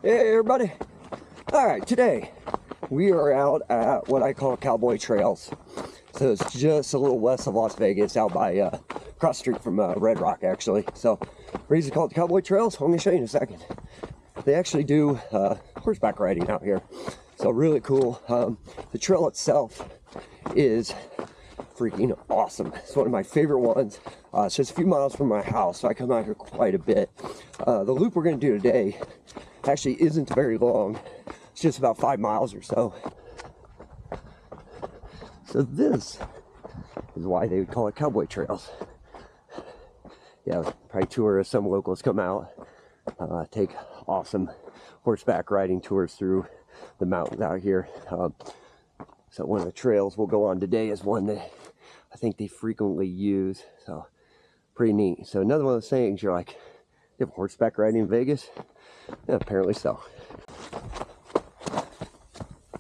Hey everybody! Alright, today we are out at what I call Cowboy Teails. So it's just a little west of Las Vegas, out by across the street from Red Rock actually. So reason to call it the Cowboy Teails, I'm going to show you in a second. They actually do horseback riding out here. So really cool. The trail itself is freaking awesome. It's one of my favorite ones. It's just a few miles from my house, so I come out here quite a bit. The loop we're going to do today actually isn't very long. It's just about 5 miles or so. So this is why they would call it Cowboy Teails. Yeah, probably tourists, some locals come out, take awesome horseback riding tours through the mountains out here. So one of the trails we'll go on today is one that I think they frequently use. So pretty neat. So another one of those things, you're like, you have horseback riding in Vegas? Yeah, apparently so.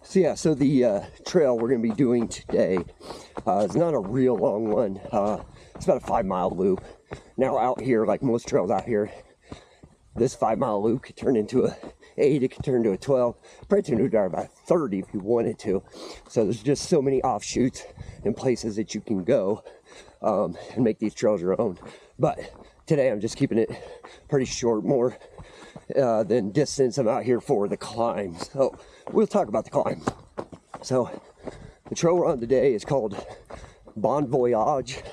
So yeah, so the trail we're going to be doing today is not a real long one. It's about a 5-mile loop. Now out here, like most trails out here, this 5-mile loop could turn into a 8, it could turn into a 12, probably turn into about 30 if you wanted to. So there's just so many offshoots and places that you can go and make these trails your own. But today I'm just keeping it pretty short, more than distance. I'm out here for the climb. So we'll talk about the climb. So the trail we're on today is called Voyage,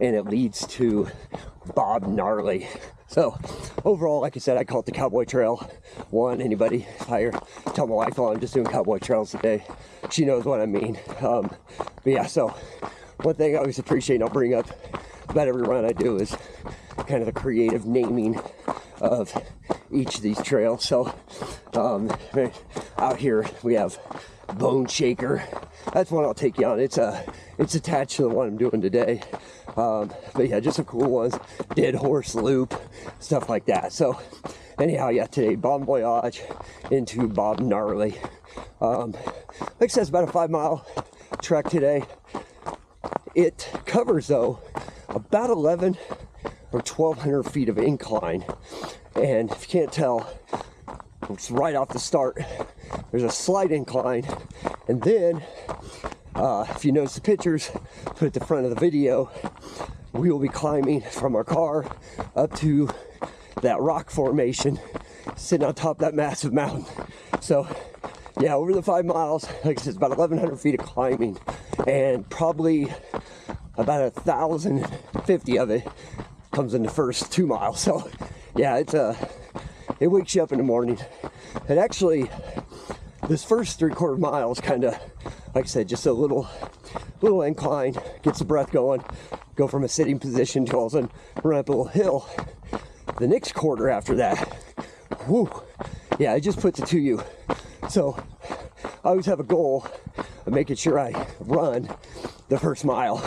and it leads to Gnarly. So overall, like I said, I call it the Cowboy Trail. Anybody, if I tell my wife, oh, I'm just doing Cowboy Trails today, she knows what I mean. But yeah, so one thing I always appreciate and I'll bring up about every run I do is kind of the creative naming of each of these trails. So out here we have Bone Shaker. That's one I'll take you on. It's attached to the one I'm doing today. But yeah, just some cool ones. Dead Horse Loop, stuff like that. So anyhow, yeah, today Voyage into Gnarly. Like I said, it's about a 5-mile trek today. It covers though about 11 or 1,200 feet of incline, and if you can't tell, it's right off the start. There's a slight incline, and then if you notice the pictures put at the front of the video, we will be climbing from our car up to that rock formation sitting on top of that massive mountain. So yeah, over the 5 miles, like I said, it's about 1,100 feet of climbing, and probably about 1,050 of it comes in the first 2 miles. So yeah, it wakes you up in the morning. And actually, this first 3/4 mile is kind of, like I said, just a little incline, gets the breath going, go from a sitting position to all of a sudden run up a little hill. The next quarter after that, whoo, yeah, it just puts it to you. So I always have a goal of making sure I run the first mile.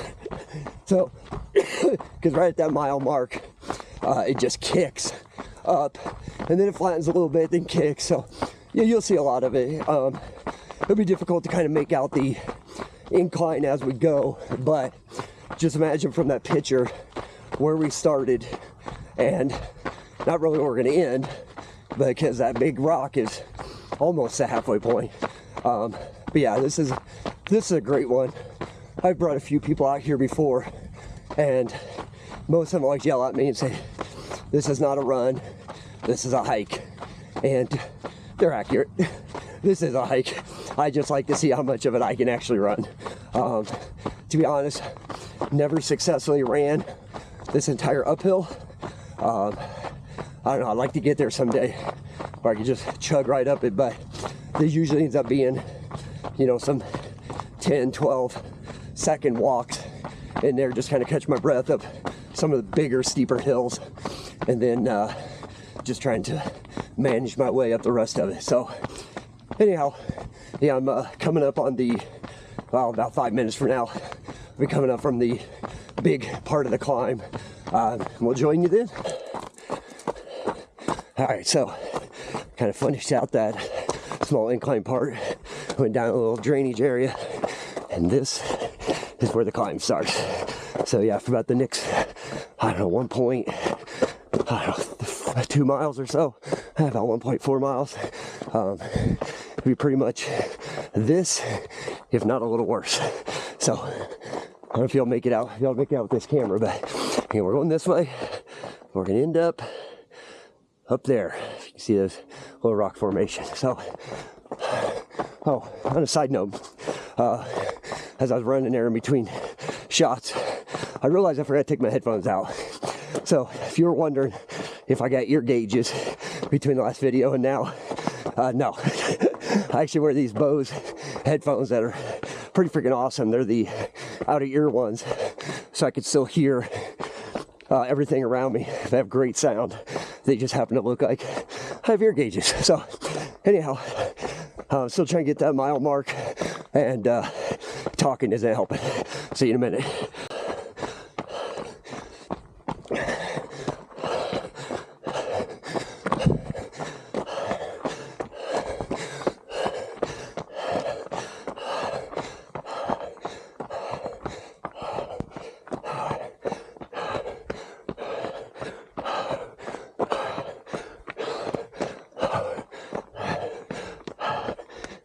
So, because right at that mile mark, it just kicks up, and then it flattens a little bit, then kicks. So yeah, you'll see a lot of it. It'll be difficult to kind of make out the incline as we go, but just imagine from that picture where we started, and not really where we're going to end, because that big rock is almost the halfway point. But yeah, this is a great one. I've brought a few people out here before, and most of them always yell at me and say, this is not a run, this is a hike. And they're accurate. This is a hike. I just like to see how much of it I can actually run. To be honest, never successfully ran this entire uphill. I don't know, I'd like to get there someday where I could just chug right up it, but this usually ends up being, you know, some 10, 12 second walks in there, just kind of catch my breath up some of the bigger, steeper hills, and then just trying to manage my way up the rest of it. So anyhow, yeah, I'm coming up on the, well, about 5 minutes from now, I'll be coming up from the big part of the climb. We'll join you then. All right, so kind of finished out that small incline part, went down a little drainage area, and this is where the climb starts. So yeah, for about the next, I don't know, 2 miles or so, about 1.4 miles. It'd be pretty much this, if not a little worse. So I don't know if you'll make it out. Y'all make it out with this camera, but okay, we're going this way. We're gonna end up there. You can see this little rock formation. So, oh, on a side note, as I was running there in between shots, I realized I forgot to take my headphones out. So if you were wondering if I got ear gauges between the last video and now, no. I actually wear these Bose headphones that are pretty freaking awesome. They're the out of ear ones, so I can still hear everything around me. They have great sound. They just happen to look like I have ear gauges. So anyhow, I'm still trying to get that mile mark, and talking isn't helping. See you in a minute.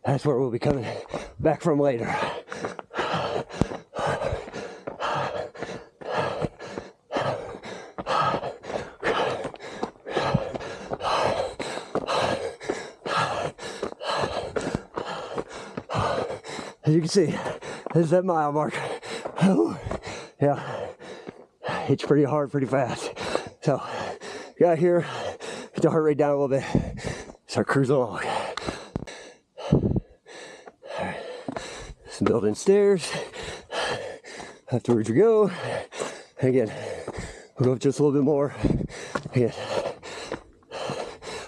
That's where we'll be coming back from later. As you can see, this is that mile mark. Oh, yeah, it's pretty hard, pretty fast. So, got here, get the heart rate down a little bit, start cruising along. Some building stairs. Afterwards we go. And again, we'll go up just a little bit more. Again,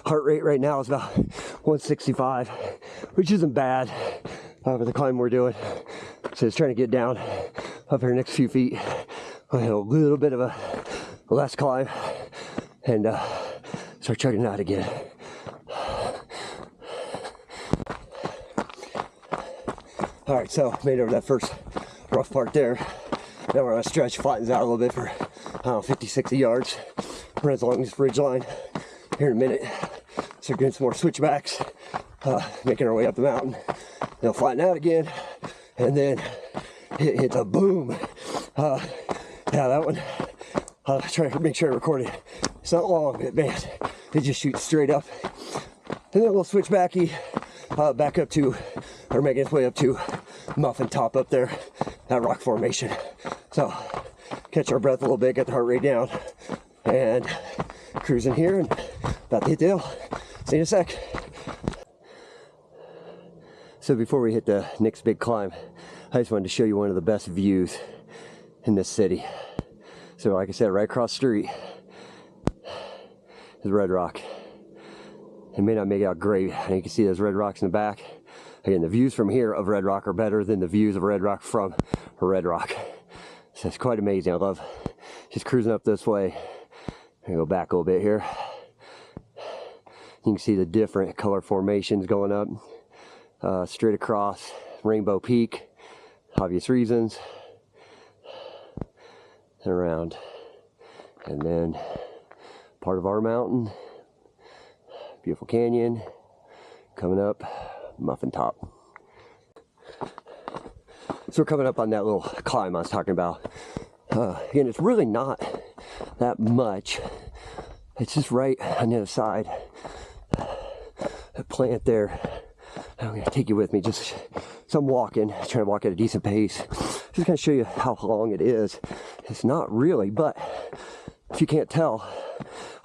heart rate right now is about 165, which isn't bad for the climb we're doing. So just trying to get down up here next few feet. We'll have a little bit of a less climb and start checking it out again. All right, so made over that first rough part there. Now we're on a stretch, flattens out a little bit for, I don't know, 50, 60 yards. Runs along this ridge line here in a minute. So we're getting some more switchbacks, making our way up the mountain. They'll flatten out again, and then it hits a boom. Yeah, that one, I'll try to make sure I record it. It's not long, but man, it just shoots straight up. And then we'll switch back up to, or making its way up to Muffin top up there, that rock formation. So catch our breath a little bit, get the heart rate down, and cruising here and about to hit the hill. See you in a sec. So before we hit the next big climb, I just wanted to show you one of the best views in this city. So like I said, right across the street is Red Rock. It may not make it out great, and you can see those red rocks in the back. Again, the views from here of Red Rock are better than the views of Red Rock from Red Rock. So it's quite amazing. I love just cruising up this way. I'm gonna go back a little bit here. You can see the different color formations going up, straight across Rainbow Peak, obvious reasons, and around. And then part of our mountain, beautiful canyon, coming up, Muffin top. So we're coming up on that little climb I was talking about. Again, it's really not that much. It's just right on the other side. A plant there. I'm gonna take you with me, just so I'm walking, trying to walk at a decent pace. Just gonna show you how long it is. It's not really, but if you can't tell,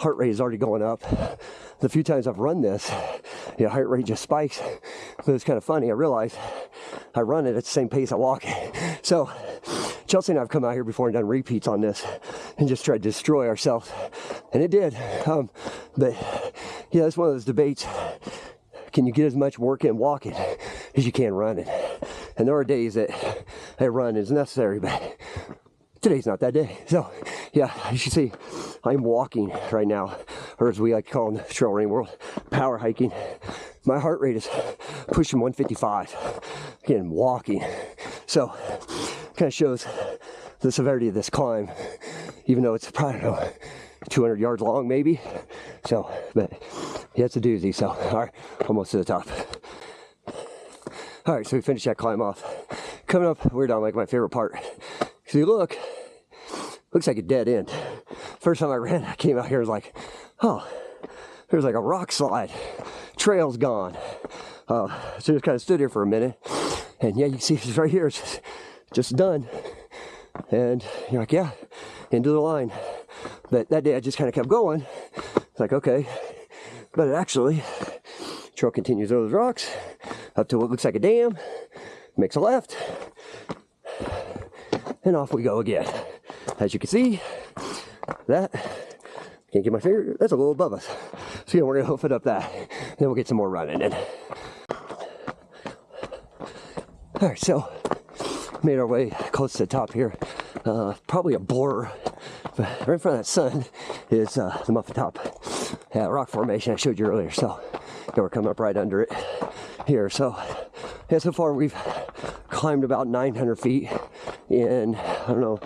heart rate is already going up. The few times I've run this, yeah, heart rate just spikes. But it's kind of funny. I realize I run it at the same pace I walk it. So Chelsea and I have come out here before and done repeats on this and just tried to destroy ourselves, and it did. But yeah, it's one of those debates. Can you get as much work in walking as you can running? And there are days that a run is necessary, but today's not that day. So yeah, you should see I'm walking right now, or as we like to call in the trail running world, power hiking. My heart rate is pushing 155. Again, walking. So kind of shows the severity of this climb, even though it's probably, I don't know, 200 yards long maybe. So, but Yeah, it's a doozy. So, all right, almost to the top. All right, so we finished that climb off. Coming up, we're down like my favorite part. So you look, looks like a dead end. First time I ran, I came out here, was like, oh, there's like a rock slide. Trail's gone. So just kind of stood here for a minute. And yeah, you can see it's right here. It's just done. And you're like, yeah, into the line. But that day I just kind of kept going. It's like, okay. But it actually, trail continues over those rocks up to what looks like a dam. Makes a left. And off we go again. As you can see, that, can't get my finger, that's a little above us. So yeah, we're gonna hoof it up that. Then we'll get some more running in. All right, so made our way close to the top here. Probably a blur, but right in front of that sun is the Muffin top rock formation I showed you earlier. So yeah, we're coming up right under it here. So yeah, so far we've climbed about 900 feet in, I don't know,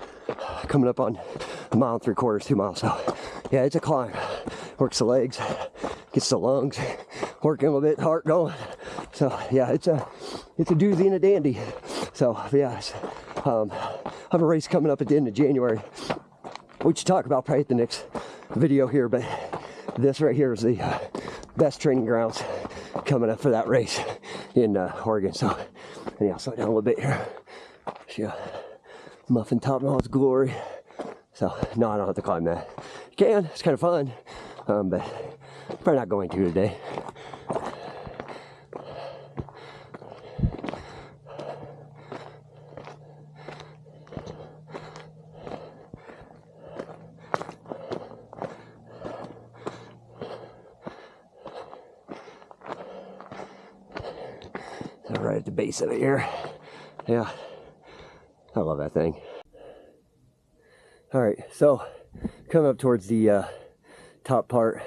coming up on 1.75 miles, 2 miles. So yeah, it's a climb. Works the legs, gets the lungs working a little bit, heart going. So yeah, it's a doozy and a dandy. So yeah, I have a race coming up at the end of January, which we'll talk about probably at the next video here. But this right here is the best training grounds coming up for that race in Oregon. So anyhow, slow down a little bit here. Yeah, Muffin top in all its glory. So no, I don't have to climb that. You can, it's kind of fun, but probably not going to today. So right at the base of it here. Yeah, I love that thing. All right, so coming up towards the top part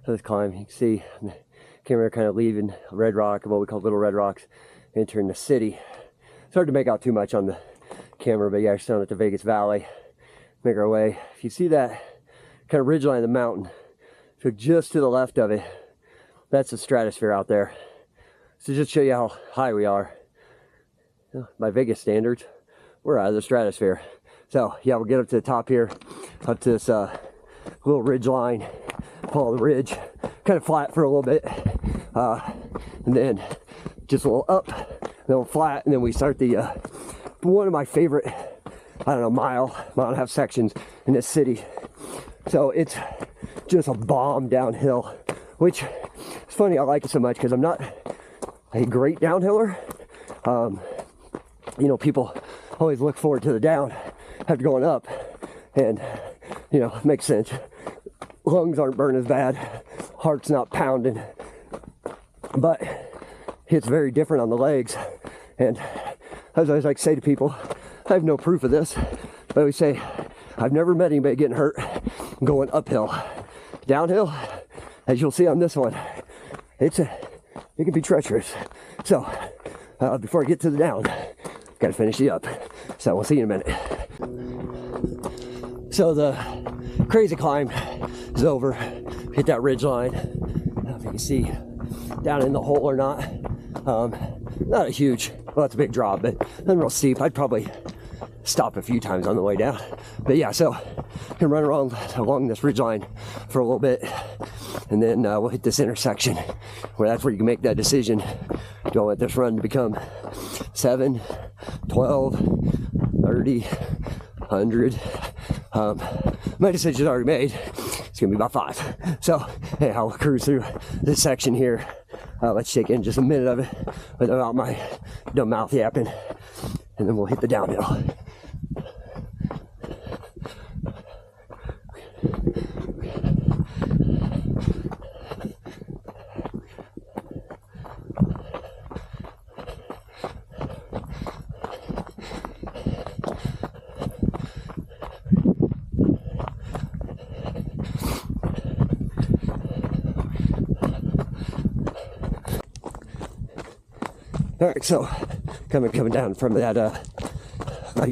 of this climb, you can see the camera kind of leaving Red Rock, what we call Little Red Rocks, entering the city. It's hard to make out too much on the camera, but yeah, we're still at the Vegas Valley. Make our way. If you see that kind of ridgeline of the mountain, so just to the left of it, that's the stratosphere out there. So just show you how high we are. By Vegas standards, we're out of the stratosphere. So yeah, we'll get up to the top here, up to this little ridge line, follow the ridge, kind of flat for a little bit, and then just a little up, then flat, and then we start the one of my favorite, I don't know, mile and a half sections in this city. So it's just a bomb downhill, which is funny, I like it so much because I'm not a great downhiller. You know, people always look forward to the down after going up, and you know, it makes sense. Lungs aren't burning as bad, heart's not pounding, but it's very different on the legs. And as I always like to say to people, I have no proof of this, but I always say I've never met anybody getting hurt going uphill. Downhill, as you'll see on this one, it can be treacherous. So before I get to the down, gotta finish the up. So we'll see you in a minute. So the crazy climb is over. Hit that ridge line. I don't know if you can see down in the hole or not. Not a huge, well, that's a big drop, but nothing real steep. I'd probably stop a few times on the way down. But yeah, so I'm gonna run along this ridge line for a little bit, and then we'll hit this intersection where that's where you can make that decision. Do I want this run to become 7, 12, 30, 100? My decision's already made. It's gonna be about 5. So hey, I'll cruise through this section here. Let's take in just a minute of it without my dumb mouth yapping, and then we'll hit the downhill. All right, so coming down from that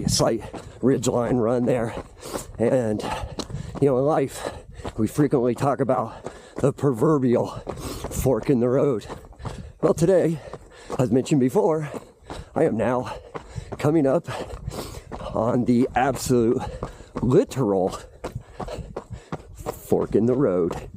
slight ridge line run there, and you know, in life we frequently talk about the proverbial fork in the road. Well, today, as mentioned before, I am now coming up on the absolute literal fork in the road.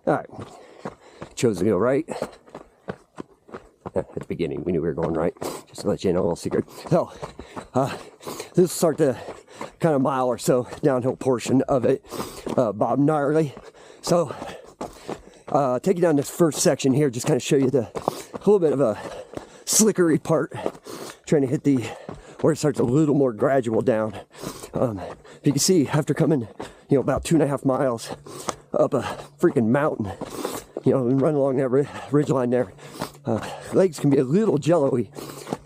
All right, chose to go right. At the beginning, we knew we were going right, just to let you know a little secret. So, this will start the kind of mile or so downhill portion of it, Bob Gnarly. So, take you down this first section here, just kind of show you a little bit of a slickery part, trying to hit where it starts a little more gradual down. You can see after coming, about 2.5 miles up a freaking mountain, and run along that ridge line there, legs can be a little jello-y,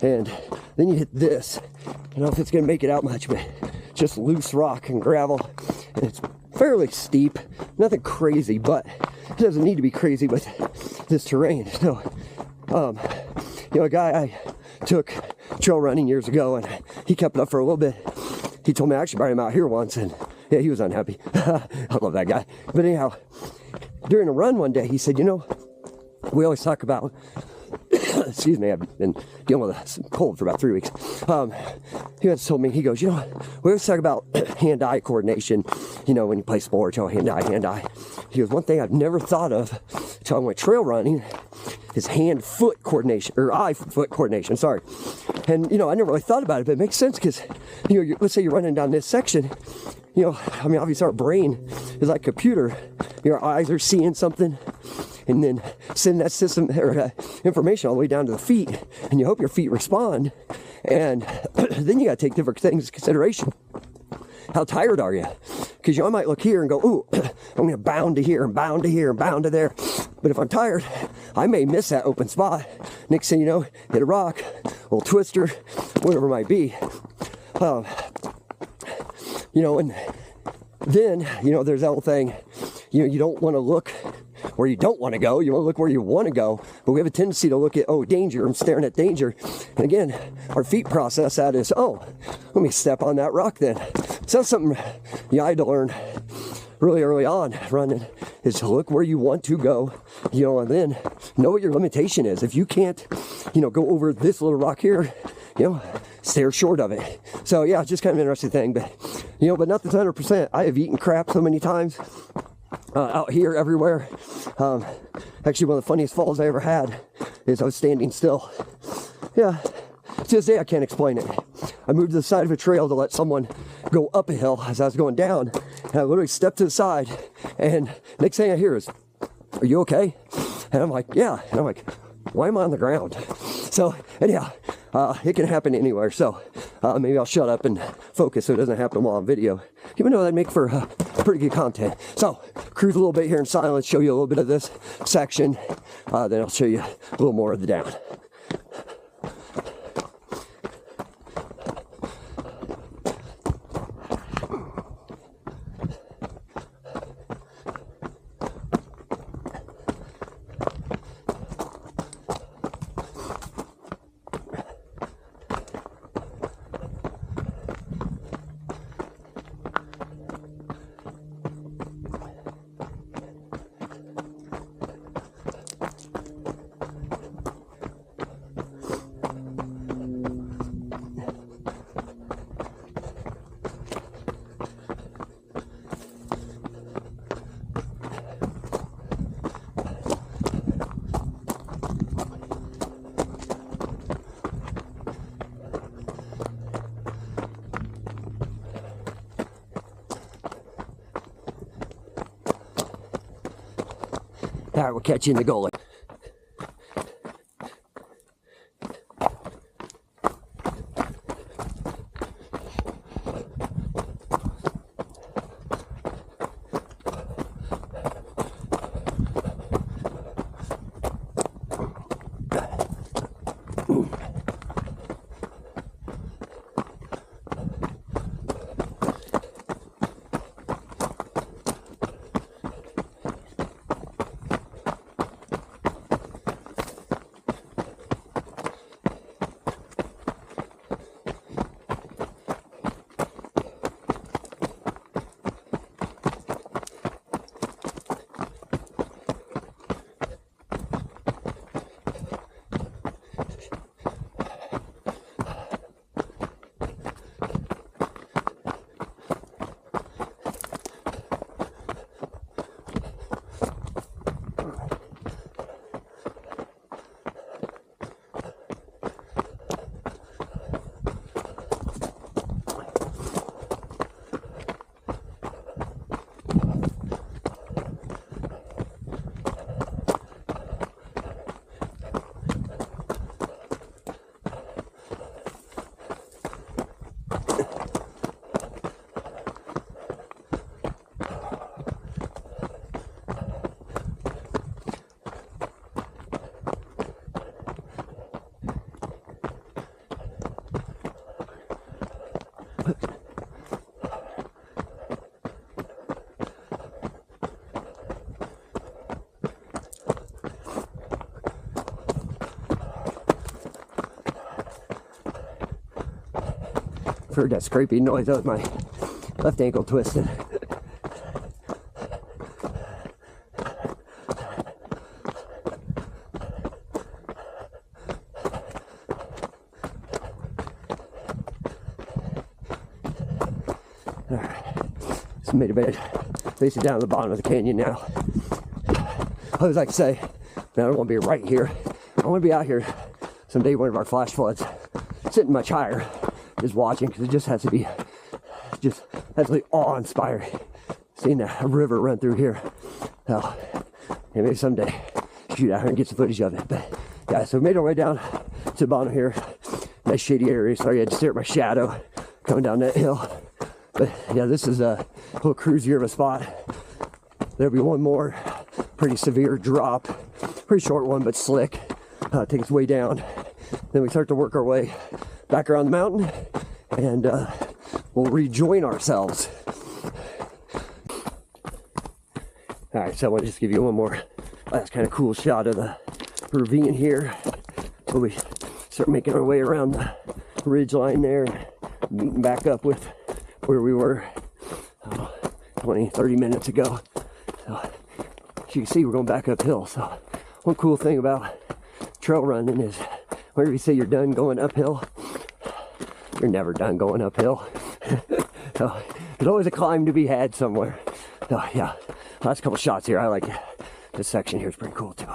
and then you hit this. I don't know if it's going to make it out much, but just loose rock and gravel, and it's fairly steep, nothing crazy, but it doesn't need to be crazy with this terrain. So, a guy I took trail running years ago, and he kept it up for a little bit. He told me I actually brought him out here once, and yeah, he was unhappy. I love that guy. But anyhow, during a run one day, he said, we always talk about, excuse me, I've been dealing with a cold for about 3 weeks. He once told me, he goes, we always talk about hand-eye coordination, when you play sports, hand-eye. He goes, one thing I've never thought of until I went trail running is hand-foot coordination, or eye-foot coordination, sorry. And, I never really thought about it, but it makes sense because, let's say you're running down this section, obviously our brain is like a computer. Your eyes are seeing something and then send that system or information all the way down to the feet, and you hope your feet respond. And then you got to take different things into consideration. How tired are you? Because I might look here and go, ooh, I'm going to bound to here and bound to here and bound to there. But if I'm tired, I may miss that open spot. Next thing you know, hit a rock, a little twister, whatever it might be. And then, there's that whole thing, you don't want to look where you don't want to go. You want to look where you want to go. But we have a tendency to look at, danger. I'm staring at danger. And again, our feet process that as, let me step on that rock then. So that's something I had to learn really early on running, is to look where you want to go, and then know what your limitation is. If you can't, go over this little rock here, stare short of it. So yeah, it's just kind of an interesting thing, but but nothing's 100%. I have eaten crap so many times out here everywhere. Actually, one of the funniest falls I ever had is I was standing still. Yeah, to this day I can't explain it. I moved to the side of a trail to let someone go up a hill as I was going down, and I literally stepped to the side, and next thing I hear is, "Are you okay?" And I'm like, "Yeah." And I'm like, "Why am I on the ground?" So anyhow, it can happen anywhere. So maybe I'll shut up and focus so it doesn't happen while on video, even though that'd make for pretty good content. So cruise a little bit here in silence, show you a little bit of this section, then I'll show you a little more of the down. All right, we'll catch you in the goalie. Heard that scraping noise. That was my left ankle twisted. Just made a bed, facing down at the bottom of the canyon now. I always like to say, man, I don't want to be right here. I want to be out here someday, one of our flash floods, sitting much higher, just watching, because it just has to be just absolutely awe-inspiring seeing a river run through here. So yeah, maybe someday shoot out here and get some footage of it. But yeah, so we made our way down to the bottom here. Nice shady area. Sorry, I had to stare at my shadow coming down that hill. But yeah, this is a little cruisier of a spot. There'll be one more pretty severe drop, pretty short one, but slick. Take us way down. Then we start to work our way back around the mountain, and we'll rejoin ourselves. All right, so I want to just give you one more last kind of cool shot of the ravine here. So we start making our way around the ridge line there, meeting back up with where we were 20-30 minutes ago. So as you can see, we're going back uphill. So one cool thing about trail running is whenever you say you're done going uphill, you're never done going uphill. So there's always a climb to be had somewhere. So yeah, last couple shots here. I like it. This section here is pretty cool too.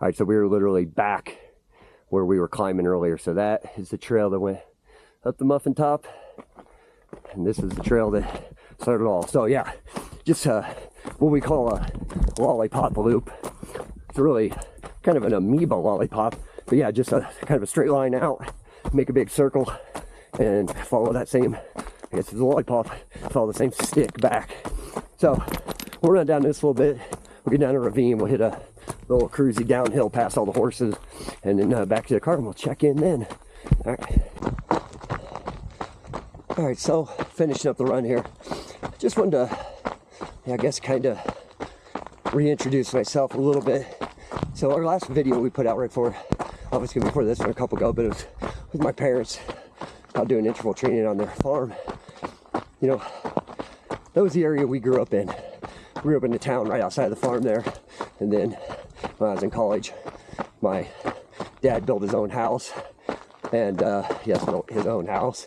All right, so we were literally back where we were climbing earlier. So that is the trail that went up the Muffin top, and this is the trail that started it all. So yeah, just what we call a lollipop loop. It's really kind of an amoeba lollipop, but yeah, just a kind of a straight line out, make a big circle, and follow that same, I guess it's a lollipop, follow the same stick back. So we'll run down this a little bit. We'll get down a ravine. We'll hit a little cruisy downhill past all the horses, and then back to the car, and we'll check in then. All right, so finishing up the run here. Just wanted to, I guess, kind of reintroduce myself a little bit. So our last video we put out right before, obviously before this one a couple ago, but it was with my parents out doing interval training on their farm. You know, that was the area we grew up in. We grew up in the town right outside the farm there, and then when I was in college, my dad built his own house, and yes, built his own house,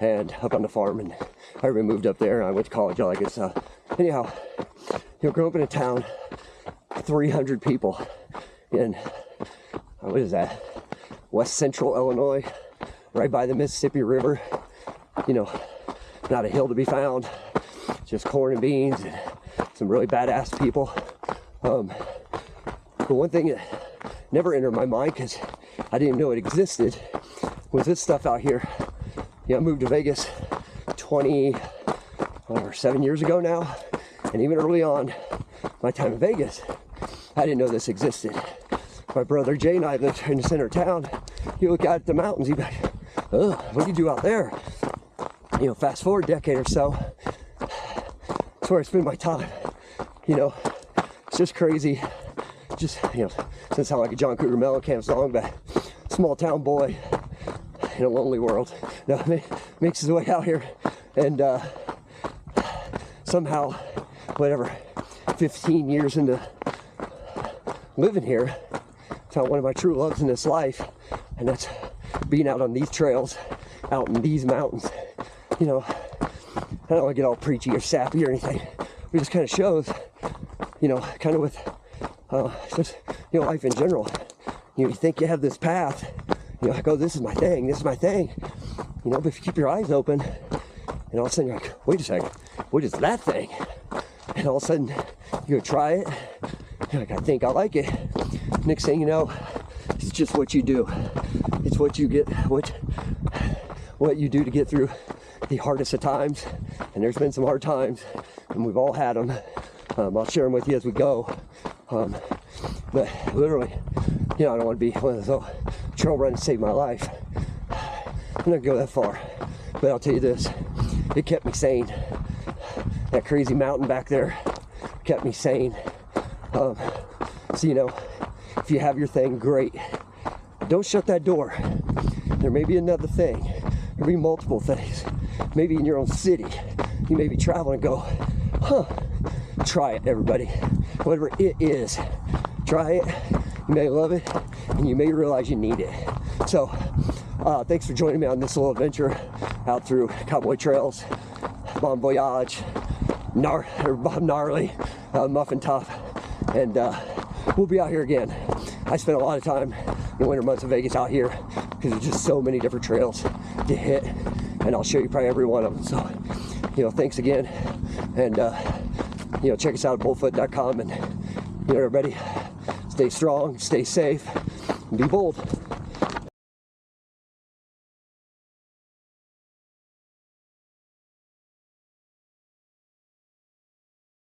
and up on the farm, and I moved up there, and I went to college, all that good stuff. Anyhow, you know, grew up in a town, 300 people in, what is that, West Central Illinois, right by the Mississippi River. You know, not a hill to be found, just corn and beans, and some really badass people. But one thing that never entered my mind, because I didn't even know it existed, was this stuff out here. You know, I moved to Vegas 7 years ago now, and even early on my time in Vegas, I didn't know this existed. My brother Jay and I lived in the center of town. You look out at the mountains, you'd be like, ugh, what do you do out there? You know, fast forward a decade or so, that's where I spend my time. You know, it's just crazy. Just, you know, doesn't sound like a John Cougar Mellencamp song, but small town boy in a lonely world. No, makes his way out here, and somehow, whatever, 15 years into living here, found one of my true loves in this life, and that's being out on these trails, out in these mountains. You know, I don't want to get all preachy or sappy or anything. It just kind of shows, you know, kind of with just, you know, life in general. You think you have this path, you know, like, oh, this is my thing, this is my thing. You know, but if you keep your eyes open, and all of a sudden you're like, wait a second, what is that thing? And all of a sudden you go try it, you're like, I think I like it. Next thing you know, it's just what you do. It's what you get, what you do to get through the hardest of times. And there's been some hard times, and we've all had them. I'll share them with you as we go. But literally, you know, I don't want to be one of those, oh, trail run to save my life. I'm not gonna go that far, but I'll tell you this, it kept me sane. That crazy mountain back there kept me sane. So, you know, if you have your thing, great. Don't shut that door. There may be another thing. There may be multiple things. Maybe in your own city, you may be traveling and go, huh, try it, everybody. Whatever it is, try it. You may love it, and you may realize you need it. So, thanks for joining me on this little adventure out through Cowboy Trails, Voyage, Gnarly, Muffin Top, and we'll be out here again. I spent a lot of time in the winter months of Vegas out here because there's just so many different trails to hit, and I'll show you probably every one of them. So, you know, thanks again, and you know, check us out at boldfoot.com, and you know, everybody, stay strong, stay safe, and be bold.